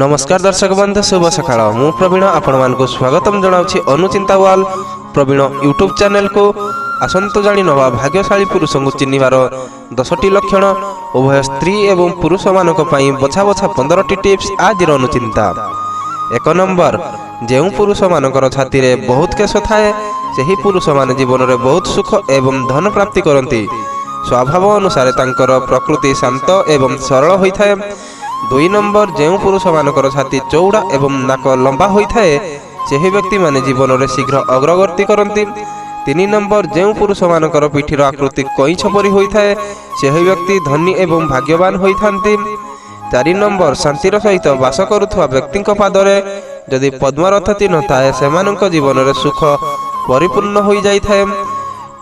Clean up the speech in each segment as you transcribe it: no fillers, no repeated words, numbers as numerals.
नमस्कार दर्शक बंधु शुभ सकाळ मु प्रवीण आपण मानक स्वागतम जनाउछि अनुचिंता वाल प्रवीण यूट्यूब चैनल को आसंतो जानि नवा भाग्यशाली पुरुष को चिन्हिबार 10टी लक्षण उभय स्त्री एवं पुरुष मानक पई बछा बछा 15टी टिप्स आज अनुचिंता। 1 नंबर जेउ पुरुष मानकर छाती रे बहुत केश थाए सेही पुरुष मान जीवन रे बहुत सुख एवं धन प्राप्ति करंती। स्वभाव अनुसार तांकर प्रकृति शांत एवं सरल होइथाए। 2 नंबर जेउ पुरुष मानकर छाती चौड़ा एवं नाक लंबा होइथाए सेही व्यक्ति माने जीवन रे शीघ्र अग्रगति करंती। 3 नंबर जेउ पुरुष मानकर पिठीर आकृति कईछ परि होइथाए सेही व्यक्ति धनी एवं भाग्यवान होइथांती। 4 नंबर शांतिर सहित वास करुथुवा व्यक्तिक पादरे जदि पद्मरथ चिन्ह थाए सेमानक जीवन रे सुख परिपूर्ण होई जाइथाए।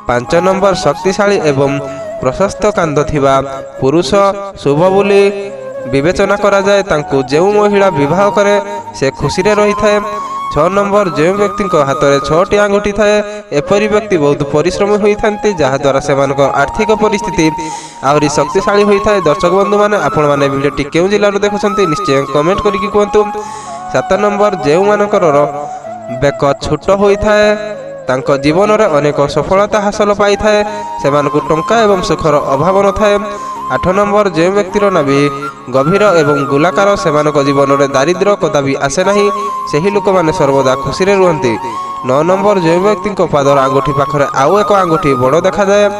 5 नंबर शक्तिशाली एवं प्रशस्त कांध थिबा पुरुष शुभ बोली विवेचना करा जाए। तांकु जेउ महिला विवाह करे से खुशी रे रही थाए। 6 नंबर जेउ व्यक्ति हाथ में 6टी आंगुठी थाए एपरी व्यक्ति बहुत परिश्रमी होइथांती जहा द्वारा सेमानक आर्थिक परिस्थिति आहरी शक्तिशाली होइथाए। दर्शक बंधु माने आपण माने वीडियोटी केउ जिल्ला देखुछंती निश्चय कमेंट करिकि कहंतु। 7 नंबर जेउ मानकर बेक छोट होइथाए तांको जीवन रे अनेक सफलता हासिल पाई थाए सेमानकु टंका एवं सुखर अभाव न थाए। 8 नंबर जे व्यक्तिर नाभि गभीर एवं गोलाकार सेमानक जीवन रे दारिद्र्य कदापि आसे नाही सेही लोक माने सर्वदा खुशी रे रुहंती। 9 नंबर जे व्यक्ति पादर आंगुठी पाखरे आउ एक आंगुठी बड़ देखा जाए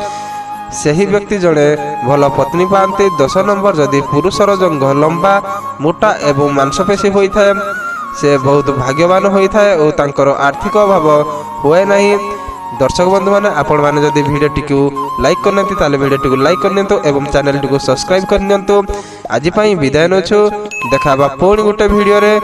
सेही व्यक्ति जड़े भल पत्नी पाती। 10 नंबर जदि पुरुषर जंघ लंबा मोटा एवं मांसपेशी होइथाए से बहुत भाग्यवान होइथाए और तांकर आर्थिक अभाव हुए नहीं। दर्शक बंधु मैंने आपण मैंने जदि वीडियोटी को लाइक करना ताले वीडियोटी को लाइक करनियंतु एवं चैनल को सब्सक्राइब करनियंतु। आज पई विदाय नछु देखा पुणी गोटे वीडियो रे।